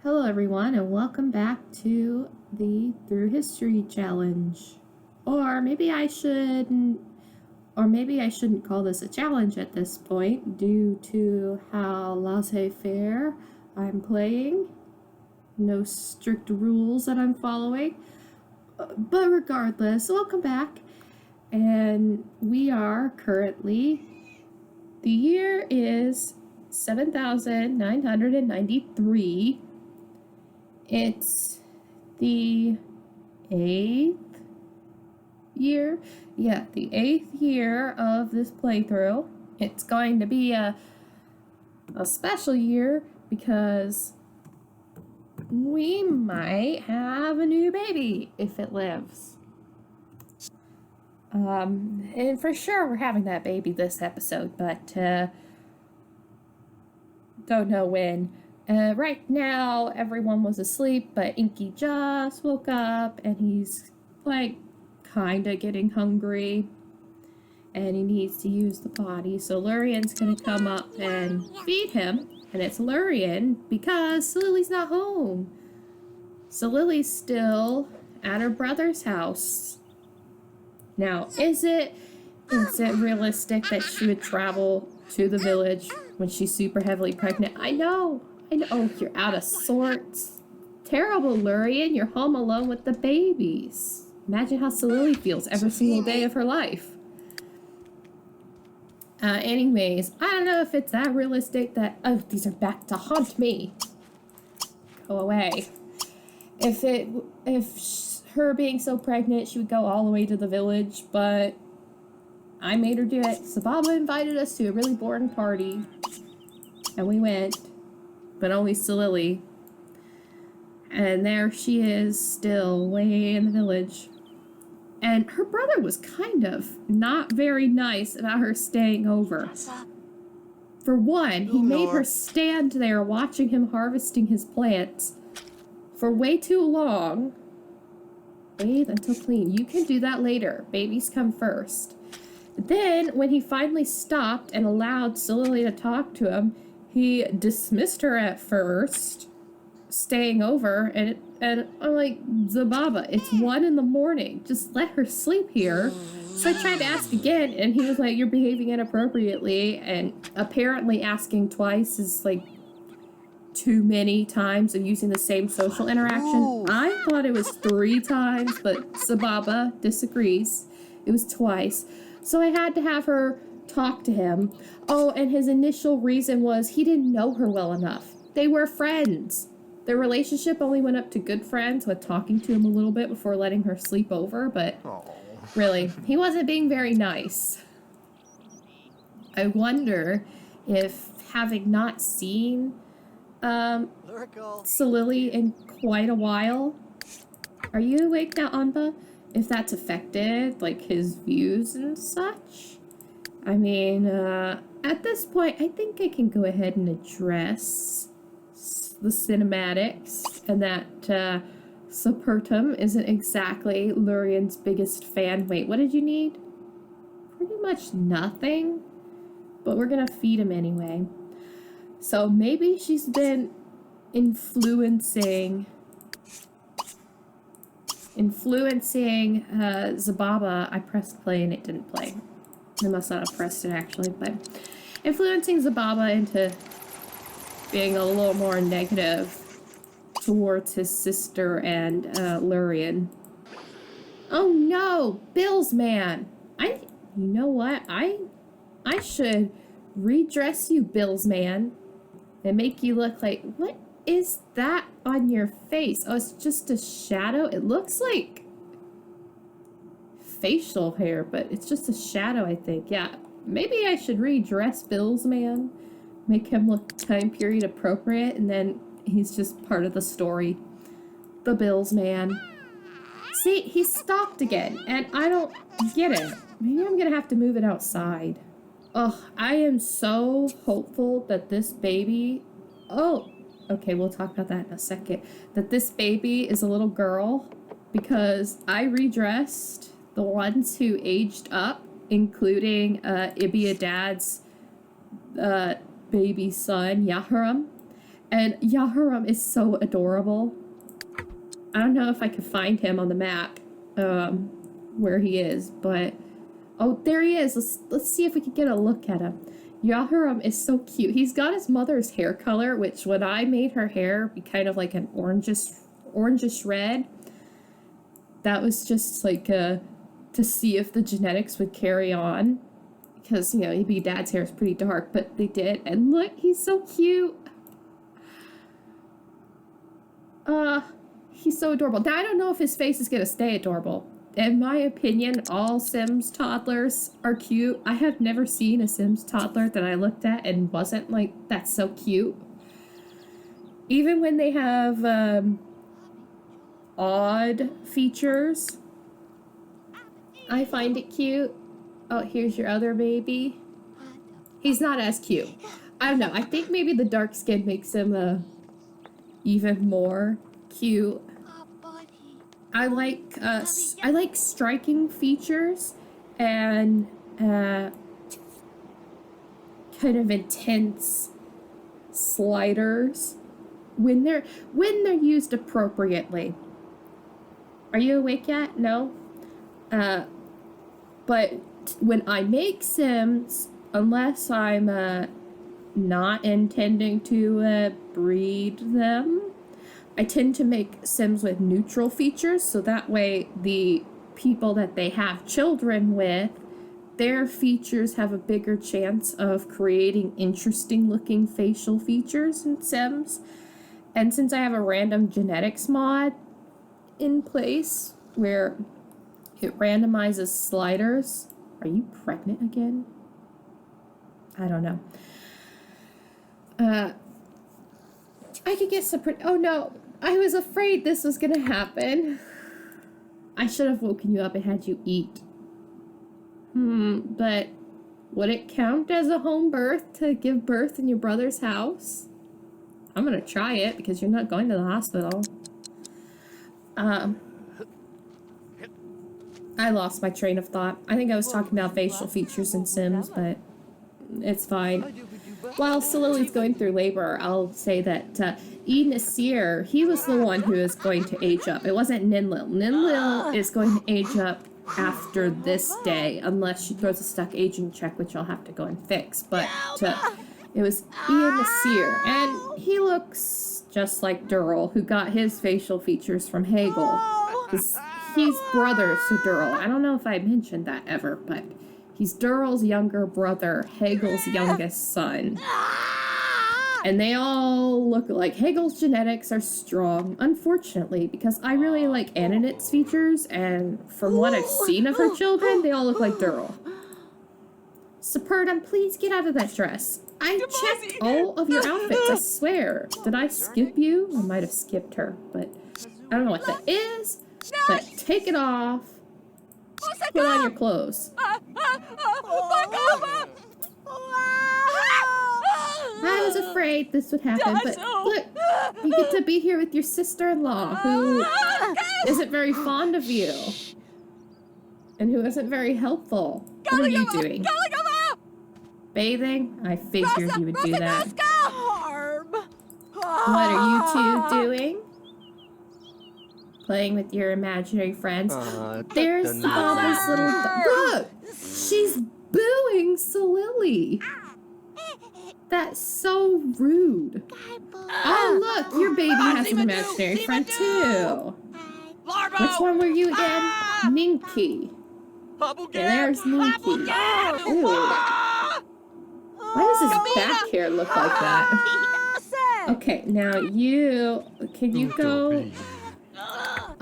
Hello everyone and welcome back to the Through History Challenge. Or maybe I shouldn't call this a challenge at this point due to how laissez-faire I'm playing. No strict rules that I'm following. But regardless, welcome back. And we are currently, the year is 7,993. It's the 8th year. Yeah, the 8th year of this playthrough. It's going to be a special year because we might have a new baby if it lives. And for sure we're having that baby this episode, but don't know when. Right now, everyone was asleep, but Inky just woke up, and he's, kinda getting hungry, and he needs to use the potty, so Lurian's gonna come up and feed him, and it's Lurian, because Silili's not home. Silili's still at her brother's house. Now, is it realistic that she would travel to the village when she's super heavily pregnant? I know, you're out of sorts. Terrible, Lurian. You're home alone with the babies. Imagine how Silili feels every single day of her life. Anyways, I don't know if it's that realistic that... Oh, these are back to haunt me. Go away. If her being so pregnant, she would go all the way to the village, but I made her do it. So Baba invited us to a really boring party, and we went. But only Silili. And there she is, still way in the village. And her brother was kind of not very nice about her staying over. For one, he made her stand there watching him harvesting his plants for way too long. Bathe until clean. You can do that later. Babies come first. Then, when he finally stopped and allowed Silili to talk to him, he dismissed her at first, staying over, and I'm like, Zababa, it's 1 a.m. Just let her sleep here. So I tried to ask again, and he was like, you're behaving inappropriately, and apparently asking twice is, too many times of using the same social interaction. I thought it was 3 times, but Zababa disagrees. It was twice. So I had to have her talk to him. Oh, and his initial reason was he didn't know her well enough. They were friends. Their relationship only went up to good friends with talking to him a little bit before letting her sleep over, but really, he wasn't being very nice. I wonder if, having not seen Silili in quite a while, are you awake now, Anba? If that's affected, his views and such? I mean, at this point, I think I can go ahead and address the cinematics, and that Sapertum isn't exactly Lurian's biggest fan. Wait, what did you need? Pretty much nothing, but we're gonna feed him anyway. So maybe she's been influencing Zababa. I pressed play and it didn't play. I must not have pressed it actually, but influencing Zababa into being a little more negative towards his sister and Lurian. Oh no, Bill's man! You know what? I should redress you, Bill's man, and make you look like, what is that on your face? Oh, it's just a shadow? It looks like facial hair, but it's just a shadow, I think. Yeah, maybe I should redress Bill's man, make him look time period appropriate, and then he's just part of the story. The Bill's man. See, he stopped again, and I don't get it. Maybe I'm gonna have to move it outside. Oh, I am so hopeful that this baby... Oh, okay, we'll talk about that in a second. That this baby is a little girl, because I redressed the ones who aged up, including Ibiadad's baby son, Yahram, And Yaharam is so adorable. I don't know if I can find him on the map, where he is, but... Oh, there he is. Let's see if we can get a look at him. Yaharam is so cute. He's got his mother's hair color, which when I made her hair be kind of like an orangish red, that was just like to see if the genetics would carry on. Because, you know, maybe Dad's hair is pretty dark, but they did. And look, he's so cute. He's so adorable. Now, I don't know if his face is going to stay adorable. In my opinion, all Sims toddlers are cute. I have never seen a Sims toddler that I looked at and wasn't like, that's so cute. Even when they have odd features, I find it cute. Oh, here's your other baby. He's not as cute. I don't know. I think maybe the dark skin makes him even more cute. I like striking features and kind of intense sliders when they're used appropriately. Are you awake yet? No. But when I make Sims, unless I'm not intending to breed them, I tend to make Sims with neutral features, so that way the people that they have children with, their features have a bigger chance of creating interesting looking facial features in Sims. And since I have a random genetics mod in place where it randomizes sliders. Are you pregnant again? I don't know. I could get some oh no, I was afraid this was gonna happen. I should have woken you up and had you eat. But would it count as a home birth to give birth in your brother's house? I'm gonna try it because you're not going to the hospital. I lost my train of thought. I think I was talking about facial features in Sims, but it's fine. While Silili's going through labor, I'll say that E. Nasir, he was the one who is going to age up. It wasn't Ninlil. Ninlil is going to age up after this day, unless she throws a stuck aging check, which I'll have to go and fix. But it was Ian Nasir, and he looks just like Durrell, who got his facial features from Hegel. He's brothers to Durrell. I don't know if I mentioned that ever, but he's Durrell's younger brother, Hegel's youngest son. And they all look like Hegel's genetics are strong, unfortunately, because I really like Ananit's features, and from what I've seen of her children, they all look like Durrell. Superdum, please get out of that dress. I checked all of your outfits, I swear. Did I skip you? I might have skipped her, but I don't know what that is. But take it off. Put on your clothes. I was afraid this would happen, but look, you get to be here with your sister-in-law, who isn't very fond of you. And who isn't very helpful. What are you doing? Bathing? I figured you would do that. What are you two doing? Playing with your imaginary friends. There's Bob's little look! She's booing Silili. That's so rude. Oh, look, your baby has an imaginary friend too. Which one were you again? Ninky. Yeah, there's Ninky. Ooh. Why does his back hair look like that? Okay, now can you go?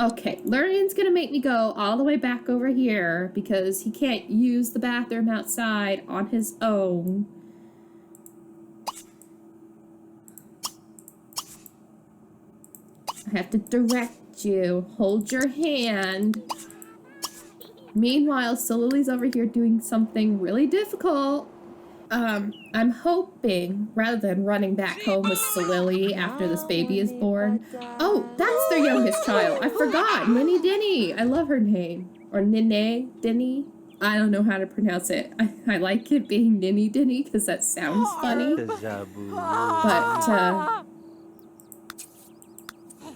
Okay, Lurian's gonna make me go all the way back over here because he can't use the bathroom outside on his own. I have to direct you. Hold your hand. Meanwhile, Silili's over here doing something really difficult. I'm hoping, rather than running back home with Silili after this baby is born. Oh, that's their youngest child. I forgot. Ninny Dinny. I love her name. Or Nene Dinny. I don't know how to pronounce it. I like it being Ninny Dinny because that sounds funny. But,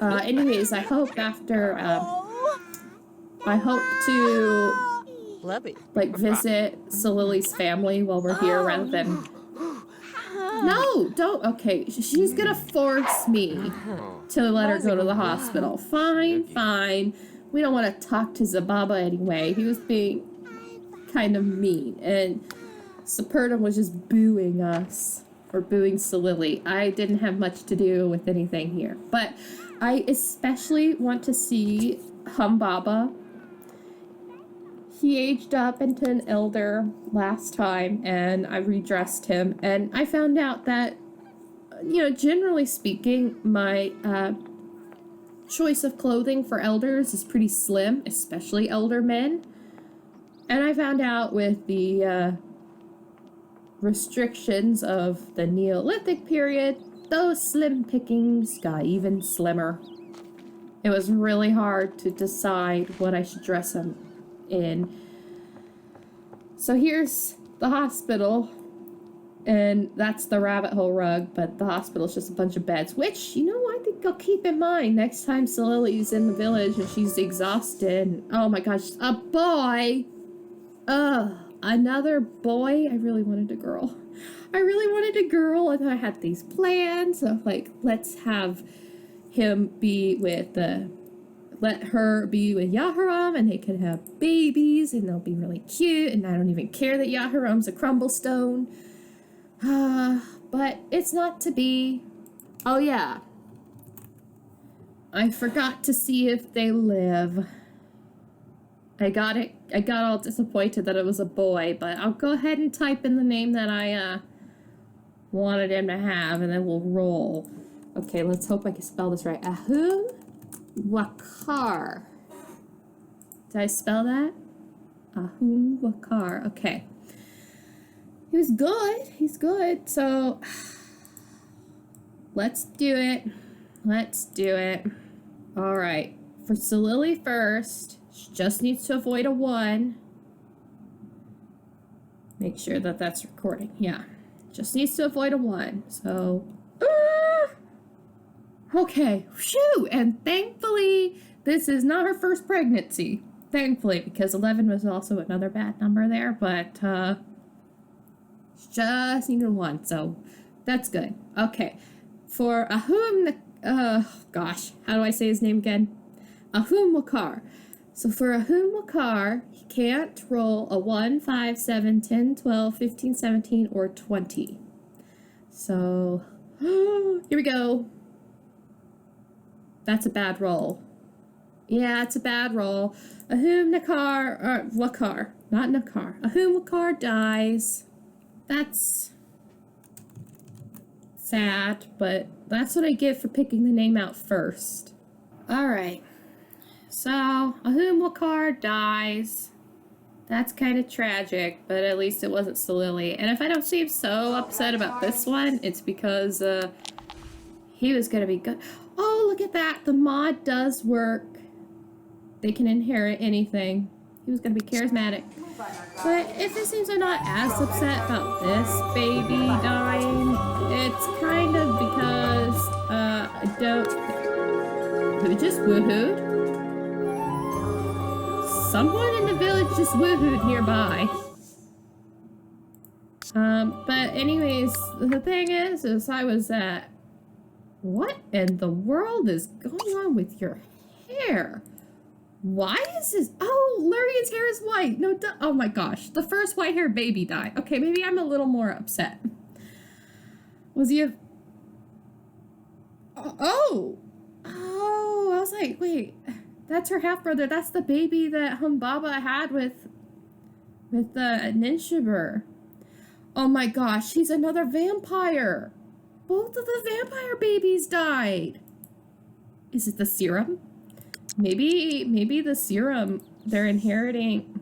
Anyways, I hope after, I hope to, like, visit Silili's family while we're here rather than... No, don't. Okay, she's gonna force me to let her go to the hospital. Fine, fine. We don't want to talk to Zababa anyway. He was being kind of mean, and Sapertum was just booing us, or booing Silili. I didn't have much to do with anything here, but I especially want to see Humbaba. He aged up into an elder last time, and I redressed him, and I found out that, you know, generally speaking, my choice of clothing for elders is pretty slim, especially elder men. And I found out with the restrictions of the Neolithic period, those slim pickings got even slimmer. It was really hard to decide what I should dress him in. So here's the hospital, and that's the rabbit hole rug, but the hospital's just a bunch of beds, which, you know, I think I'll keep in mind next time Silili's in the village and she's exhausted. Oh my gosh, a boy! Another boy? I really wanted a girl. I really wanted a girl, and I had these plans of, like, let's have him be with let her be with Yaharam, and they can have babies, and they'll be really cute, and I don't even care that Yaharam's a crumblestone. But it's not to be. Oh yeah. I forgot to see if they live. I got all disappointed that it was a boy, but I'll go ahead and type in the name that I wanted him to have, and then we'll roll. Okay, let's hope I can spell this right. Ahum Wakar. Did I spell that? Ahum Wakar. Okay. He was good. He's good. So let's do it. Let's do it. All right. For Silili first, she just needs to avoid a 1. Make sure that that's recording. Yeah. Just needs to avoid a 1. So okay, phew, and thankfully, this is not her first pregnancy. Thankfully, because 11 was also another bad number there, but, just needed 1, so that's good. Okay, for Ahum, gosh, how do I say his name again? Ahum Wakar. So for Ahum Wakar, he can't roll a 1, 5, 7, 10, 12, 15, 17, or 20. So, here we go. That's a bad roll. Yeah, it's a bad roll. Ahum Wakar, not Nakar. Ahum Wakar dies. That's sad, but that's what I get for picking the name out first. Alright. So, Ahum Wakar dies. That's kind of tragic, but at least it wasn't Silili. And if I don't seem so upset about this one, it's because, he was gonna be good. Oh, look at that. The mod does work. They can inherit anything. He was going to be charismatic. But if it seems I'm not as upset about this baby dying, it's kind of because, I don't... Who just woohooed? Someone in the village just woohooed nearby. But anyways, the thing is I was at... What in the world is going on with your hair? Why is this? Oh, Lurian's hair is white. No, oh my gosh. The first white hair baby died. Okay, maybe I'm a little more upset. Was he a... Oh! Oh, I was like, wait. That's her half-brother. That's the baby that Humbaba had with the Ninshibur. Oh my gosh, he's another vampire. Both of the vampire babies died. Is it the serum? Maybe the serum they're inheriting.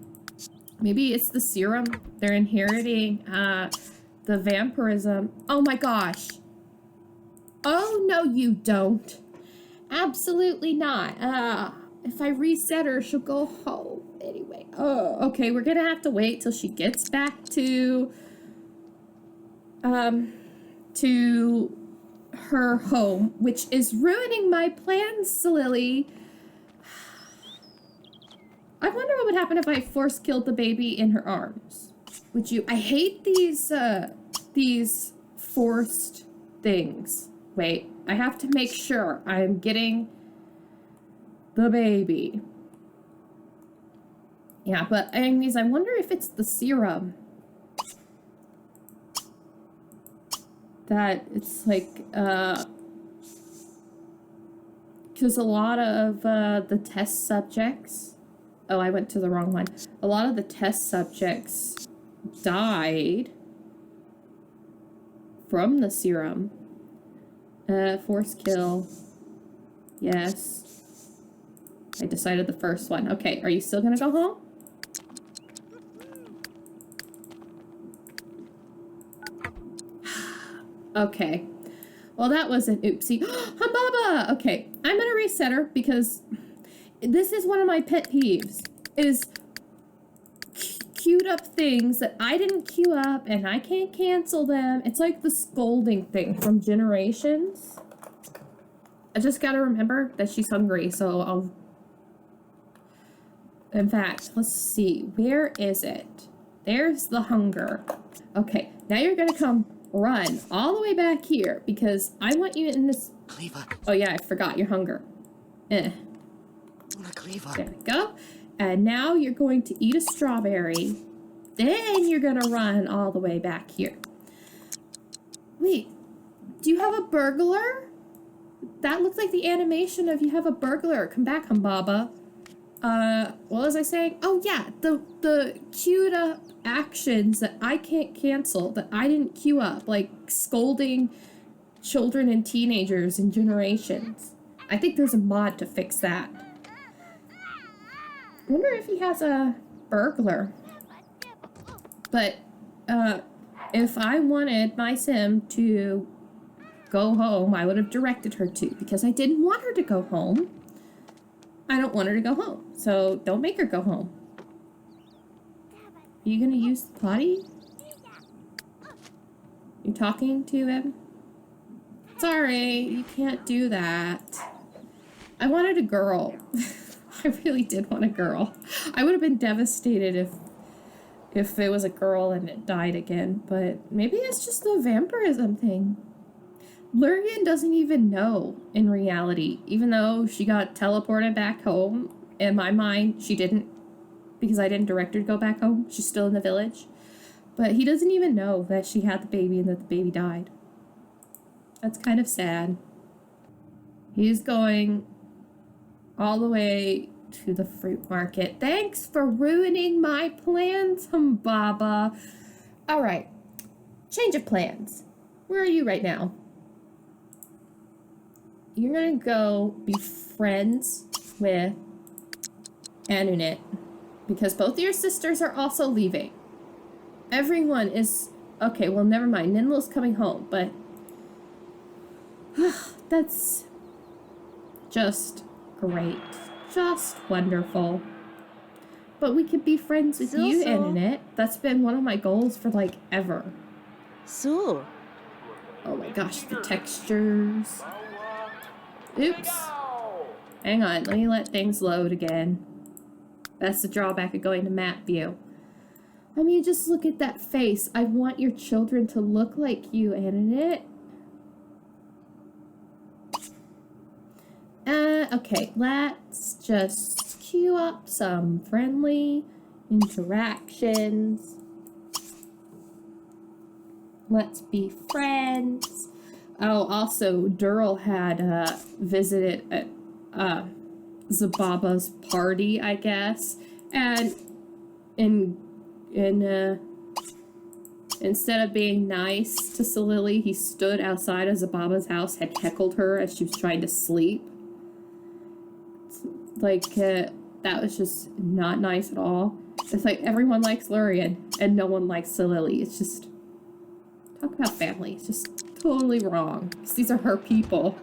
Maybe it's the serum they're inheriting. The vampirism. Oh my gosh. Oh no, you don't. Absolutely not. If I reset her, she'll go home anyway. Oh, okay. We're gonna have to wait till she gets back to her home, which is ruining my plans, Silili. I wonder what would happen if I force killed the baby in her arms. Would you? I hate these forced things. Wait, I have to make sure I'm getting the baby. Yeah, but anyways, I wonder if it's the serum. That it's like, because a lot of the test subjects, oh, I went to the wrong one. A lot of the test subjects died from the serum. Force kill. Yes. I decided the first one. Okay, are you still gonna go home? Okay. Well, that was an oopsie. Humbaba! Okay, I'm gonna reset her because this is one of my pet peeves. Is queued up things that I didn't queue up and I can't cancel them. It's like the scolding thing from Generations. I just gotta remember that she's hungry, so I'll... In fact, let's see. Where is it? There's the hunger. Okay, now you're gonna come run all the way back here because I want you in this... Oh yeah, I forgot your hunger. There we go. And now you're going to eat a strawberry. Then you're gonna run all the way back here. Wait, do you have a burglar? That looks like the animation of you have a burglar. Come back, Humbaba. What was I saying? Oh yeah, the queued up actions that I can't cancel, that I didn't queue up, like scolding children and teenagers in Generations. I think there's a mod to fix that. I wonder if he has a burglar. But, if I wanted my sim to go home, I would have directed her to, because I didn't want her to go home. I don't want her to go home, so don't make her go home. Are you gonna use the potty? You talking to him? Sorry, you can't do that. I wanted a girl. I really did want a girl. I would have been devastated if it was a girl and it died again, but maybe it's just the vampirism thing. Lurian doesn't even know in reality, even though she got teleported back home. In my mind, she didn't, because I didn't direct her to go back home. She's still in the village. But he doesn't even know that she had the baby and that the baby died. That's kind of sad. He's going all the way to the fruit market. Thanks for ruining my plans, Humbaba. All right, change of plans. Where are you right now? You're gonna go be friends with Anunit because both of your sisters are also leaving. Everyone is... Okay, well, never mind. Ninlo's coming home, but... That's just great. Just wonderful. But we could be friends with you, Anunit. That's been one of my goals for, like, ever. So. Oh my gosh, the textures. Oops. Hang on, let me let things load again. That's the drawback of going to map view. I mean, just look at that face. I want your children to look like you, Anunit. Okay, let's just queue up some friendly interactions. Let's be friends. Oh, also, Durrell had visited at Zababa's party, I guess, and instead of being nice to Silili, he stood outside of Zababa's house, had heckled her as she was trying to sleep. Like, that was just not nice at all. It's like everyone likes Lurian, and no one likes Silili. It's just... Talk about family. It's just totally wrong. Because these are her people.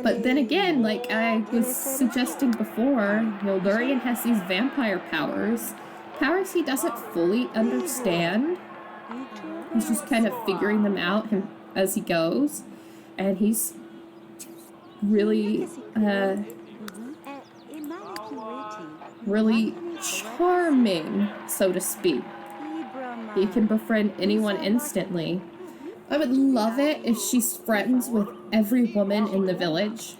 But then again, like I was suggesting before, you know, Lurian has these vampire powers. Powers he doesn't fully understand. He's just kind of figuring them out as he goes. And he's really, really charming, so to speak. He can befriend anyone instantly. I would love it if she's friends with every woman in the village.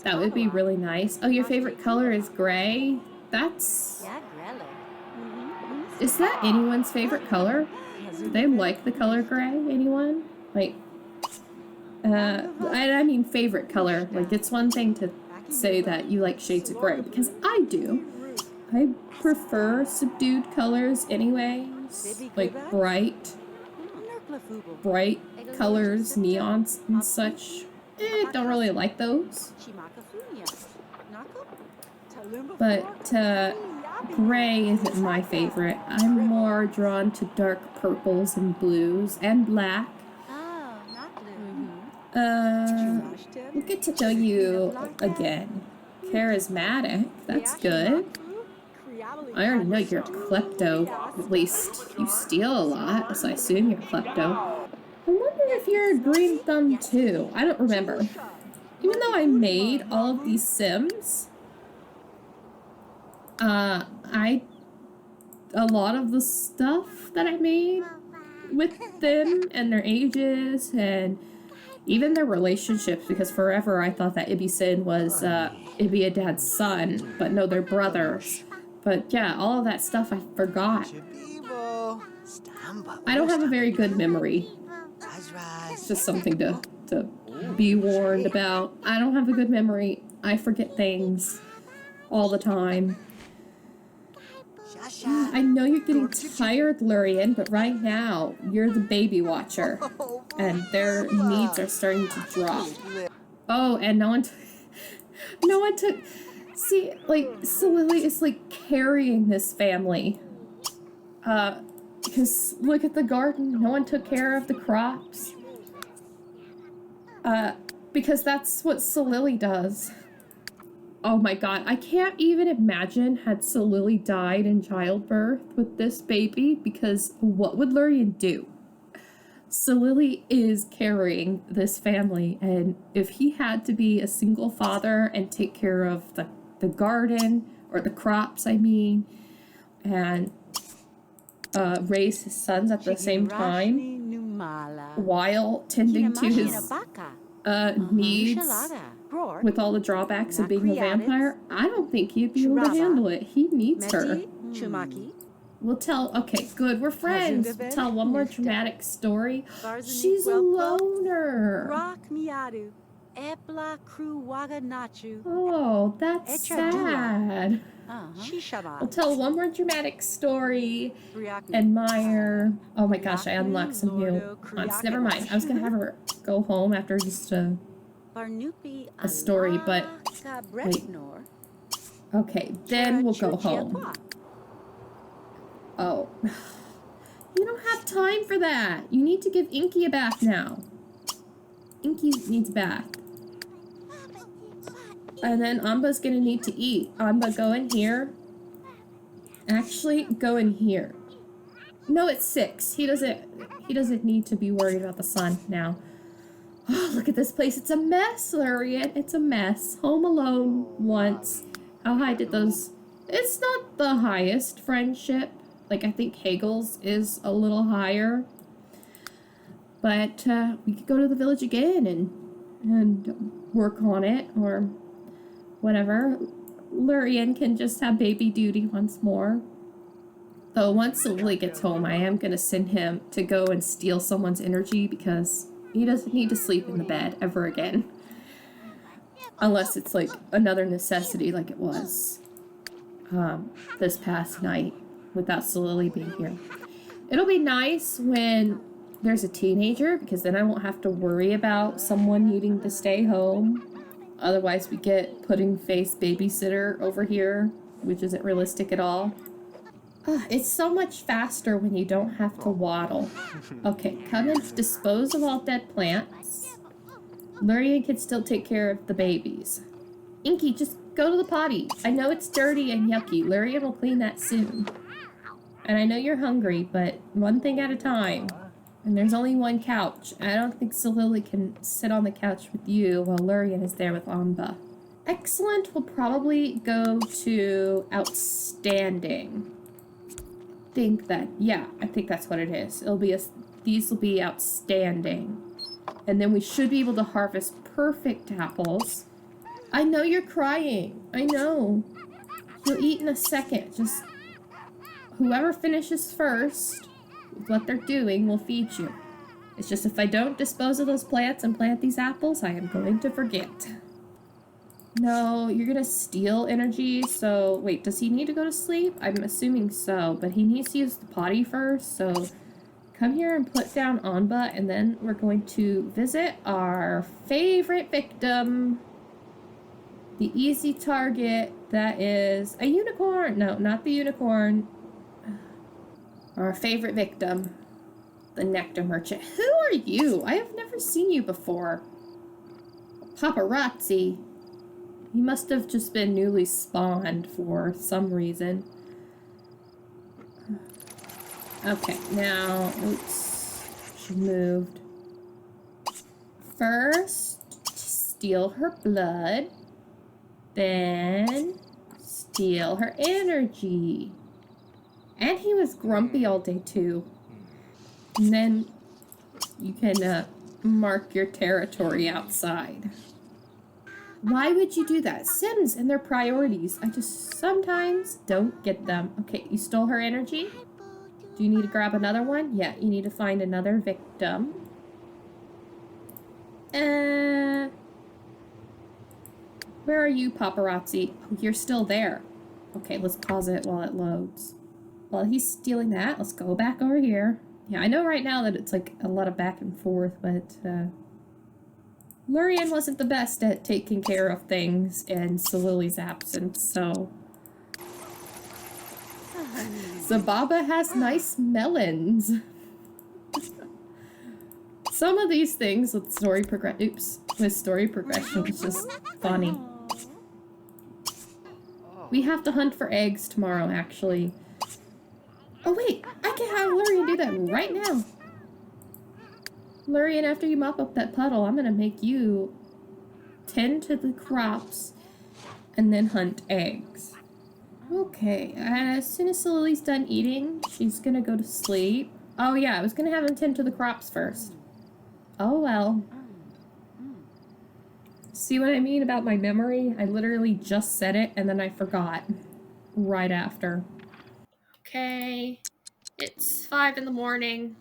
That would be really nice. Oh, your favorite color is gray? Is that anyone's favorite color? Do they like the color gray? Anyone? Like, I mean favorite color. Like, it's one thing to say that you like shades of gray, because I do. I prefer subdued colors anyways. Like bright colors, neons and such. Don't really like those. But gray isn't my favorite. I'm more drawn to dark purples and blues and black. We'll get to know you again. Charismatic, that's good. I already know you're a klepto. At least you steal a lot, so I assume you're a klepto. I wonder if you're a green thumb too. I don't remember. Even though I made all of these Sims, a lot of the stuff that I made with them and their ages and even their relationships, because forever I thought that Ibisin was Ibiadad's son, but no, they're brothers. But yeah, all of that stuff I forgot. I don't have a very good memory. It's just something to be warned about. I don't have a good memory. I forget things all the time. I know you're getting tired, Lurian, but right now, you're the baby watcher. And their needs are starting to drop. Oh, and no one took... See, like, Silili is, like, carrying this family. Because look at the garden. No one took care of the crops. Because that's what Silili does. Oh my god, I can't even imagine had Silili died in childbirth with this baby, because what would Lurian do? Silili is carrying this family, and if he had to be a single father and take care of the garden, or the crops, I mean, and raise his sons at the same time, while tending to his needs, with all the drawbacks of being a vampire, I don't think he'd be able to handle it. He needs her. We'll tell, okay, good, we're friends. We'll tell one more dramatic story. She's a loner. Oh, that's sad. We'll tell one more dramatic story. Admire. Oh my gosh, I unlocked some new ones. Never mind. I was gonna have her go home after just a story, but wait. Okay, then we'll go home. Oh. You don't have time for that. You need to give Inky a bath now. Inky needs a bath. And then Amba's gonna need to eat. Amba, go in here. Actually, go in here. No, it's 6. He doesn't need to be worried about the sun now. Oh, look at this place. It's a mess, Lurian. It's a mess. Home Alone once. How high did those... It's not the highest friendship. Like, I think Hagel's is a little higher. But we could go to the village again and work on it, or whatever. Lurian can just have baby duty once more. Though once Silili gets home, I am going to send him to go and steal someone's energy, because he doesn't need to sleep in the bed ever again. Unless it's like another necessity like it was this past night without Silili being here. It'll be nice when there's a teenager, because then I won't have to worry about someone needing to stay home. Otherwise we get pudding face babysitter over here, which isn't realistic at all. It's so much faster when you don't have to waddle. Okay, come and dispose of all dead plants. Lurian can still take care of the babies. Inky, just go to the potty. I know it's dirty and yucky. Lurian will clean that soon. And I know you're hungry, but one thing at a time. And there's only one couch. I don't think Silili can sit on the couch with you while Lurian is there with Amba. Excellent will probably go to outstanding. I think that's what it is. These will be outstanding. And then we should be able to harvest perfect apples. I know you're crying. I know. You'll eat in a second. Just whoever finishes first with what they're doing will feed you. It's just if I don't dispose of those plants and plant these apples, I am going to forget. No, you're gonna steal energy, so wait, does he need to go to sleep? I'm assuming so, but he needs to use the potty first, so come here and put down Anba, and then we're going to visit our favorite victim. The easy target that is a unicorn. No, not the unicorn. Our favorite victim, the nectar merchant. Who are you? I have never seen you before. Paparazzi. You must have just been newly spawned for some reason. Okay, now, oops, she moved. First, steal her blood. Then, steal her energy. And he was grumpy all day, too. And then, you can mark your territory outside. Why would you do that? Sims and their priorities. I just sometimes don't get them. Okay, you stole her energy? Do you need to grab another one? Yeah, you need to find another victim. Where are you, paparazzi? Oh, you're still there. Okay, let's pause it while it loads. While he's stealing that, let's go back over here. Yeah, I know right now that it's like a lot of back and forth, but Lurian wasn't the best at taking care of things in Silili's absence, so... Zababa has nice melons. Some of these things with story progression is just funny. We have to hunt for eggs tomorrow, actually. Oh wait, I can have Lurian do that right now. Lurian, after you mop up that puddle, I'm gonna make you tend to the crops and then hunt eggs. Okay, as soon as Silili's done eating, she's gonna go to sleep. Oh yeah, I was gonna have him tend to the crops first. Oh well. See what I mean about my memory? I literally just said it and then I forgot right after. Okay, it's 5 in the morning.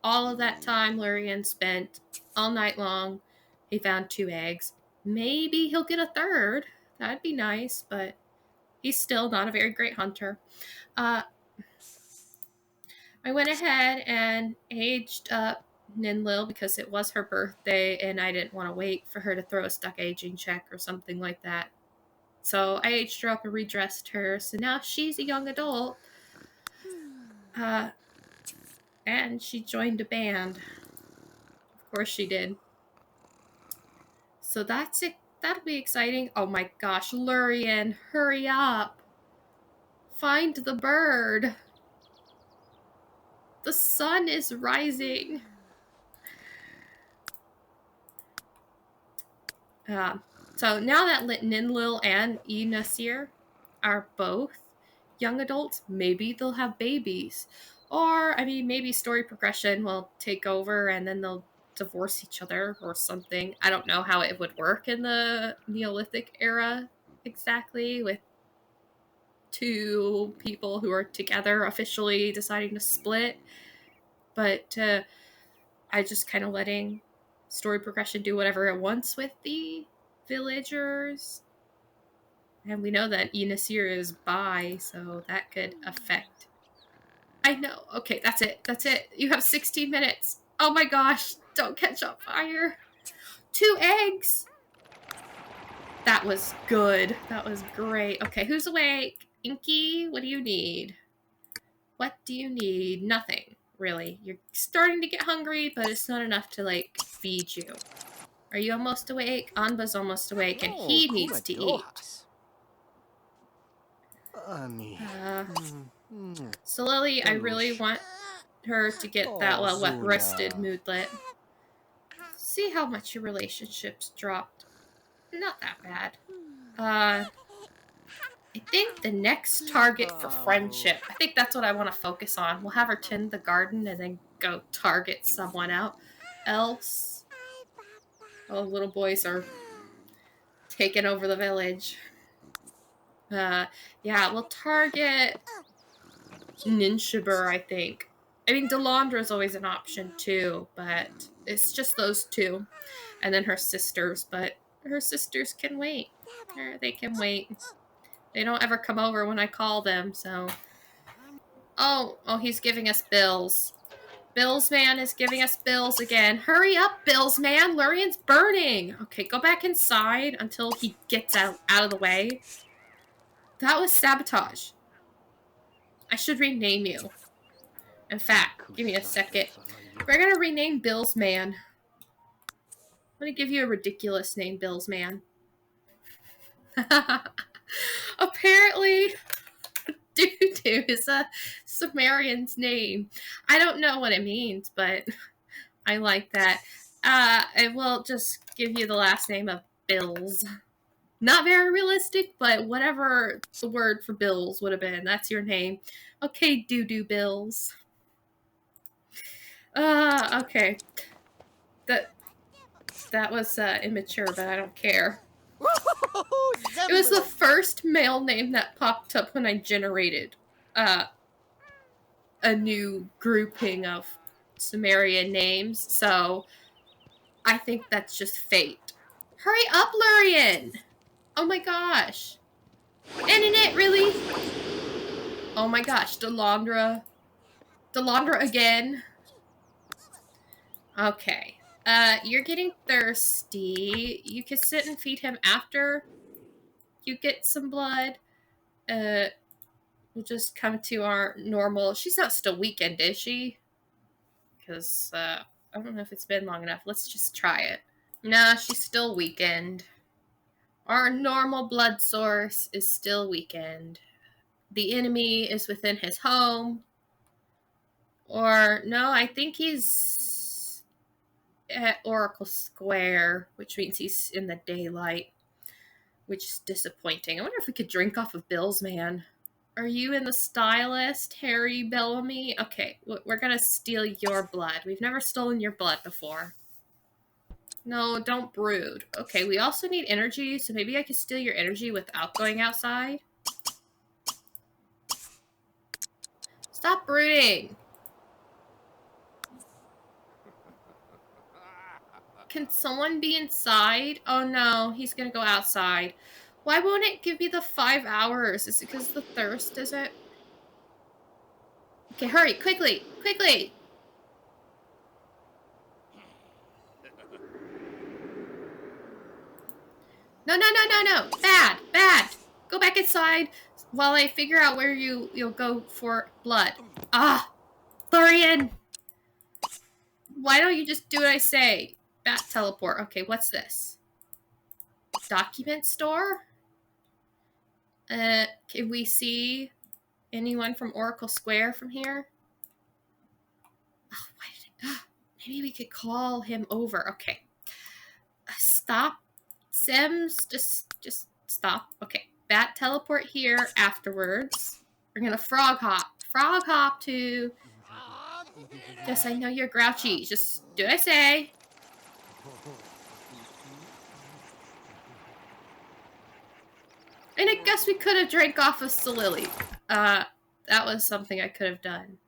All of that time Lurian spent all night long. He found 2 eggs. Maybe he'll get a third. That'd be nice, but he's still not a very great hunter. I went ahead and aged up Ninlil because it was her birthday and I didn't want to wait for her to throw a stuck aging check or something like that. So I aged her up and redressed her, so now she's a young adult. And she joined a band. Of course she did. So that's it. That'll be exciting. Oh my gosh, Lurian, hurry up. Find the bird. The sun is rising. So now that Ninlil and Nasir are both young adults, maybe they'll have babies. Or, I mean, maybe story progression will take over and then they'll divorce each other or something. I don't know how it would work in the Neolithic era exactly, with 2 people who are together officially deciding to split. But I just kind of letting story progression do whatever it wants with the villagers. And we know that Nasir is bi, so that could affect. I know. Okay, that's it. That's it. You have 16 minutes. Oh my gosh. Don't catch on fire. 2 eggs. That was good. That was great. Okay, who's awake? Inky, what do you need? What do you need? Nothing, really. You're starting to get hungry, but it's not enough to, like, feed you. Are you almost awake? Anba's almost awake, and he needs to eat. Silili, I really want her to get that wet-rested moodlet. See how much your relationships dropped. Not that bad. I think the next target for friendship. I think that's what I want to focus on. We'll have her tend the garden and then go target someone else. Oh, little boys are taking over the village. Yeah, we'll target Ninshiber, I think. I mean, Delondra is always an option too, but it's just those two. And then her sisters, but her sisters can wait. They can wait. They don't ever come over when I call them, so... Oh, he's giving us bills. Bills man is giving us bills again. Hurry up, bills man! Lurian's burning! Okay, go back inside until he gets out of the way. That was sabotage. I should rename you. In fact, give me a second. We're gonna rename Bills Man. I'm gonna give you a ridiculous name, Bills Man. Apparently, Doo-Doo is a Sumerian's name. I don't know what it means, but I like that. I will just give you the last name of Bills. Not very realistic, but whatever the word for Bills would have been, that's your name. Okay, Doo-Doo Bills. Okay. That was immature, but I don't care. It was the first male name that popped up when I generated a new grouping of Sumerian names, so I think that's just fate. Hurry up, Lurian! Oh my gosh. Internet, really? Oh my gosh, Delondra. Delondra again. Okay. You're getting thirsty. You can sit and feed him after you get some blood. We'll just come to our normal... She's not still weakened, is she? Because, I don't know if it's been long enough. Let's just try it. Nah, she's still weakened. Our normal blood source is still weakened. The enemy is within his home. Or, no, I think he's at Oracle Square, which means he's in the daylight, which is disappointing. I wonder if we could drink off of Bill's man. Are you in the stylist, Harry Bellamy? Okay, we're gonna steal your blood. We've never stolen your blood before. No, don't brood. Okay, we also need energy, so maybe I can steal your energy without going outside. Stop brooding! Can someone be inside? Oh no, he's gonna go outside. Why won't it give me the 5 hours? Is it because the thirst isn't? Okay, hurry, quickly, quickly! No, no, no, no, no! Bad, bad! Go back inside while I figure out where you'll go for blood. Ah! Lurian! Why don't you just do what I say? Bat teleport. Okay, what's this? Document store? Can we see anyone from Oracle Square from here? Oh, why did it... Maybe we could call him over. Okay. Stop. Sims, just stop. Okay. Bat teleport here afterwards. We're gonna frog hop. Frog hop to... Yes, I know you're grouchy. Just do what I say. And I guess we could have drank off of Silili. That was something I could have done.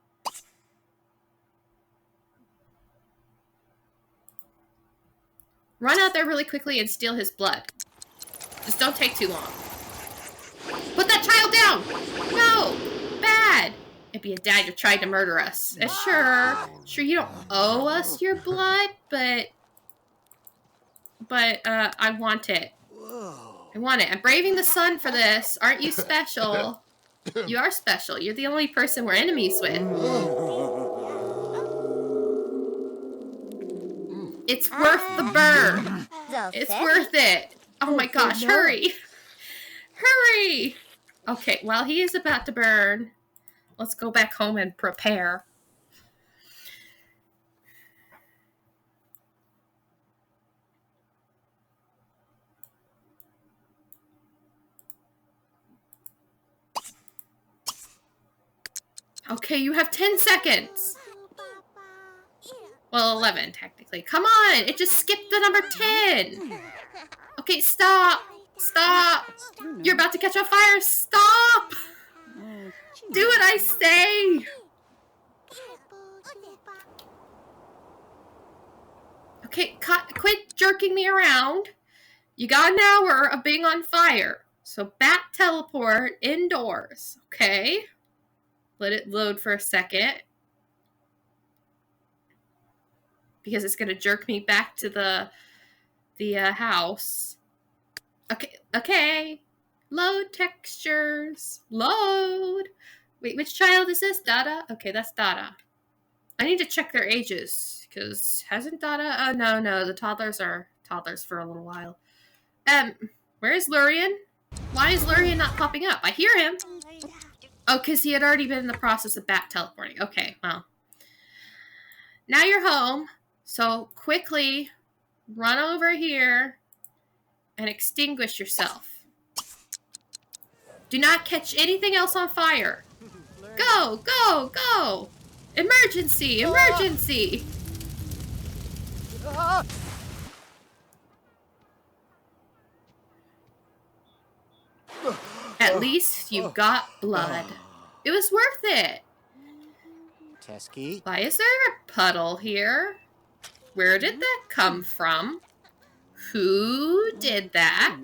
Run out there really quickly and steal his blood. Just don't take too long. Put that child down! No! Bad! Maybe a dad, you're trying to murder us. Sure, you don't owe us your blood, but I want it. I want it. I'm braving the sun for this. Aren't you special? You are special. You're the only person we're enemies with. It's worth the burn. It's worth it. Oh my gosh, hurry. Hurry! Okay, while he is about to burn, let's go back home and prepare. Okay, you have 10 seconds. Well, 11, technically. Come on! It just skipped the number 10! Okay, stop! Stop! You're about to catch on fire! Stop! Do what I say! Okay, quit jerking me around. You got an hour of being on fire. So back teleport indoors, okay? Let it load for a second. Because it's going to jerk me back to the house. Okay. Load textures. Load. Wait, which child is this? Dada? Okay, that's Dada. I need to check their ages. Because hasn't Dada... Oh, no. The toddlers are toddlers for a little while. Where is Lurian? Why is Lurian not popping up? I hear him. Oh, because he had already been in the process of back teleporting. Okay, well. Now you're home. So quickly run over here and extinguish yourself. Do not catch anything else on fire. Go, go, go! Emergency, emergency! At least you got blood. It was worth it. Why is there a puddle here? Where did that come from? Who did that?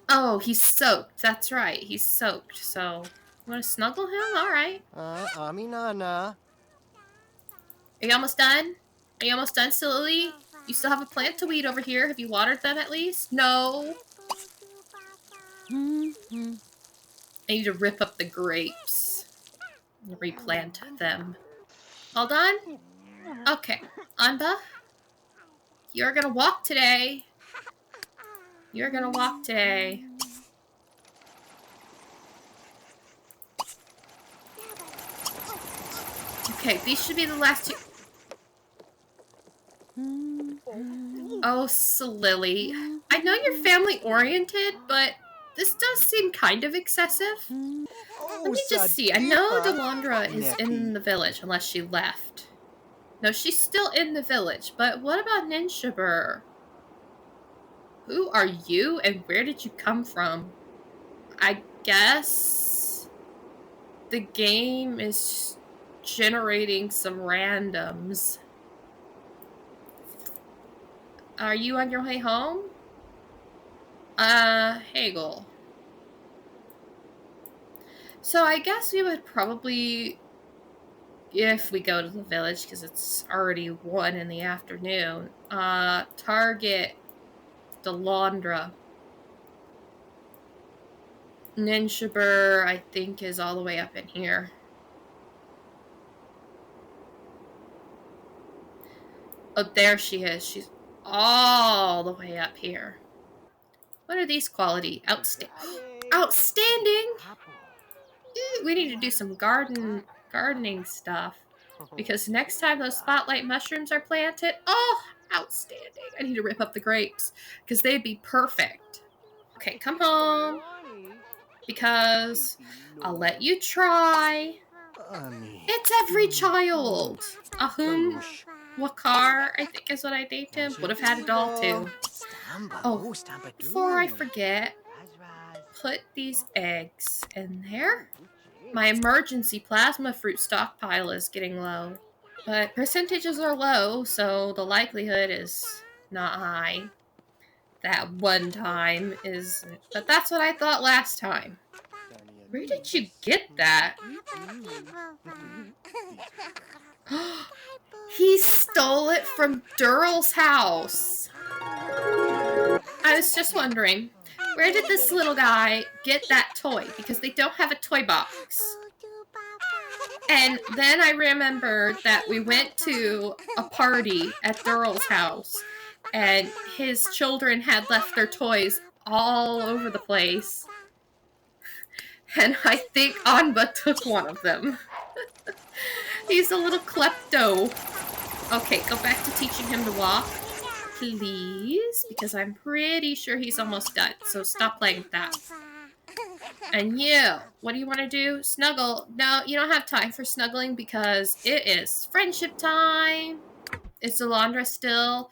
Oh, he's soaked. That's right. He's soaked. So, you want to snuggle him? All right. Are you almost done? Are you almost done, Silili? You still have a plant to weed over here. Have you watered them at least? No. I need to rip up the grapes and replant them. All done? Okay. Anba, you're gonna walk today. You're gonna walk today. Okay, these should be the last two. Oh, Silili. I know you're family-oriented, but this does seem kind of excessive. Let me just see. I know Delondra is in the village, unless she left. No, she's still in the village, but what about Ninshabur? Who are you, and where did you come from? I guess the game is generating some randoms. Are you on your way home? Hagel. So I guess we would probably, if we go to the village, because it's already 1 in the afternoon, target Delondra. Ninshabur, I think, is all the way up in here. Oh, there she is. She's all the way up here. What are these quality? Outstanding! We need to do some gardening stuff. Because next time those spotlight mushrooms are planted, oh, outstanding. I need to rip up the grapes. Because they'd be perfect. Okay, come home. Because I'll let you try. It's every child. Ahum Wakar, I think is what I named him. Would have had a doll too. Oh, before I forget, put these eggs in there. My emergency plasma fruit stockpile is getting low. But percentages are low, so the likelihood is not high. That one time is... But that's what I thought last time. Where did you get that? He stole it from Durrell's house. I was just wondering, where did this little guy get that toy? Because they don't have a toy box. And then I remembered that we went to a party at Durrell's house, and his children had left their toys all over the place. And I think Anba took one of them. He's a little klepto. Okay, go back to teaching him to walk, please, because I'm pretty sure he's almost done. So stop playing with that. And you, what do you want to do? Snuggle. No, you don't have time for snuggling because it is friendship time. Is Delondra still?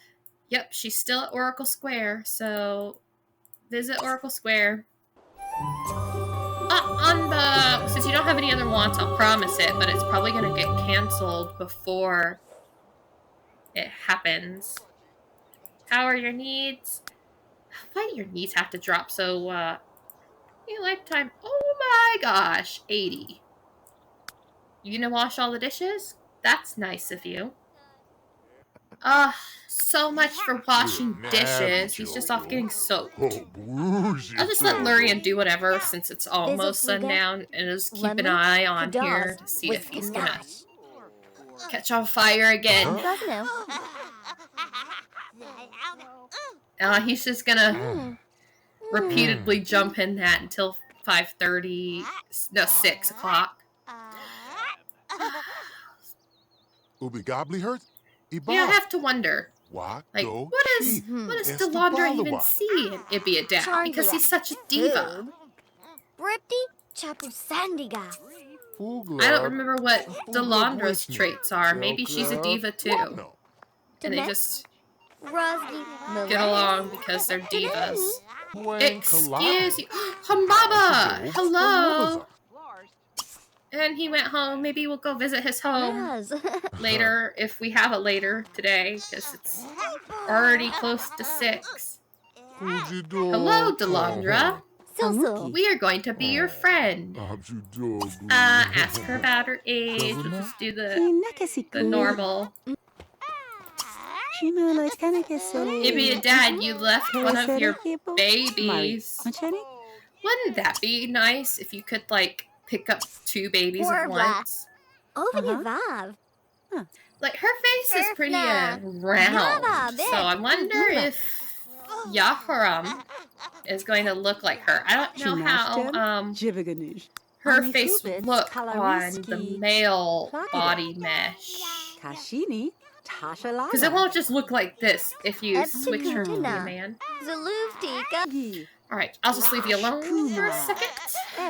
Yep, she's still at Oracle Square, so visit Oracle Square. Since you don't have any other wants, I'll promise it, but it's probably going to get canceled before it happens. How are your needs? Why do your needs have to drop so, your lifetime? Oh my gosh, 80. You gonna wash all the dishes? That's nice of you. So much for washing dishes. He's just off getting soaked. I'll just let Lurian do whatever since it's almost sundown and just keep an eye on here to see if he's gonna catch on fire again. He's just gonna repeatedly jump in that until 5:30, no, 6 o'clock. Yeah, I have to wonder. Like, what does Delondra even see in Ibiadad? Because he's such a diva. I don't remember what Delondra's traits are. Maybe she's a diva too. And they just get along because they're divas. Excuse you. Humbaba! Hello! And he went home. Maybe we'll go visit his home later, if we have it later today, because it's already close to 6. Hello, Delondra. We are going to be your friend. Ask her about her age. We'll just do the normal. Ibiadad, you left one of your babies. Wouldn't that be nice if you could, like, pick up 2 babies at once? Like, her face is pretty round, so I wonder if Yaharam is going to look like her. I don't know how her face would look on the male body mesh. Because it won't just look like this if you switch her to be a man. Alright, I'll just leave you alone for a second.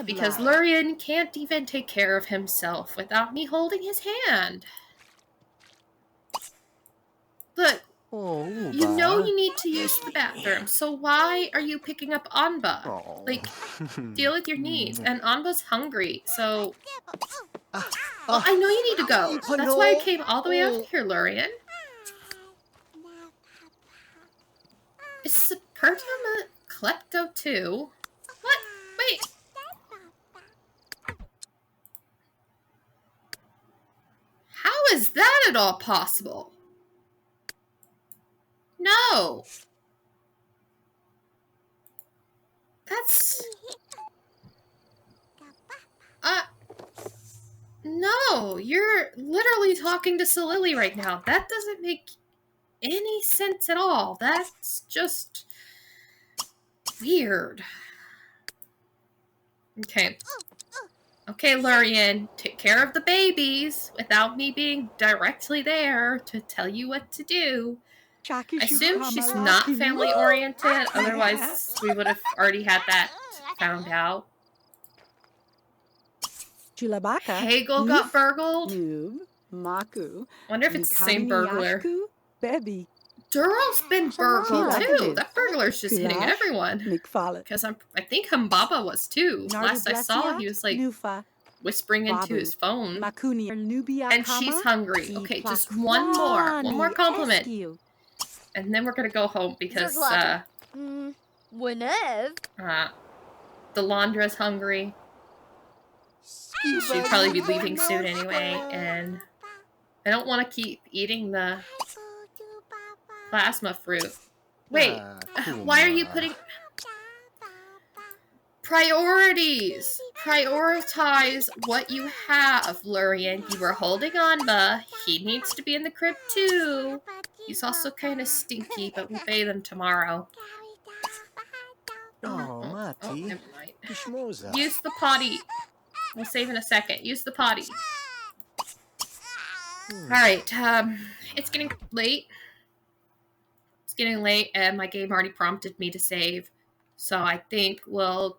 Because Lurian can't even take care of himself without me holding his hand. Look, you know you need to use the bathroom, so why are you picking up Anba? Like, deal with your needs. And Anba's hungry, so... Well, I know you need to go. That's why I came all the way out here, Lurian. Is Sapertum a klepto too? What? Wait. How is that at all possible? No. That's... No, you're literally talking to Silili right now. That doesn't make any sense at all. That's just weird. Okay. Okay, Lurian, take care of the babies without me being directly there to tell you what to do. I assume she's not family-oriented, otherwise we would have already had that found out. Hagel got burgled? Wonder if it's the same burglar. Durrell's been burgled too. That burglar's just hitting everyone. Because I think Humbaba was too. Last I saw, he was like whispering into his phone. And she's hungry. Okay, just one more compliment. And then we're gonna go home because Delondra's hungry. She'd probably be leaving soon anyway, and I don't want to keep eating the plasma fruit. Wait, why are you putting... Priorities! Prioritize what you have, Lurian. You were holding on, but he needs to be in the crib too. He's also kind of stinky, but we'll bathe him tomorrow. Oh, never mind. Use the potty. We'll save in a second. Use the potty. Alright, it's getting late. It's getting late, and my game already prompted me to save. So I think we'll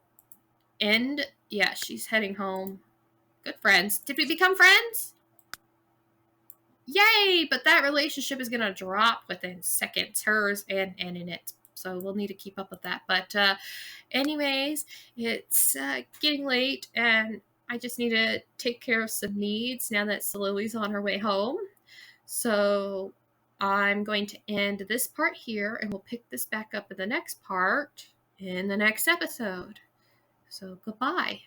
end yeah, she's heading home. Good friends. Did we become friends? Yay! But that relationship is gonna drop within seconds, hers and in it. So we'll need to keep up with that. But anyways, it's getting late, and I just need to take care of some needs now that Silili's on her way home. So I'm going to end this part here, and we'll pick this back up in the next part in the next episode. So goodbye.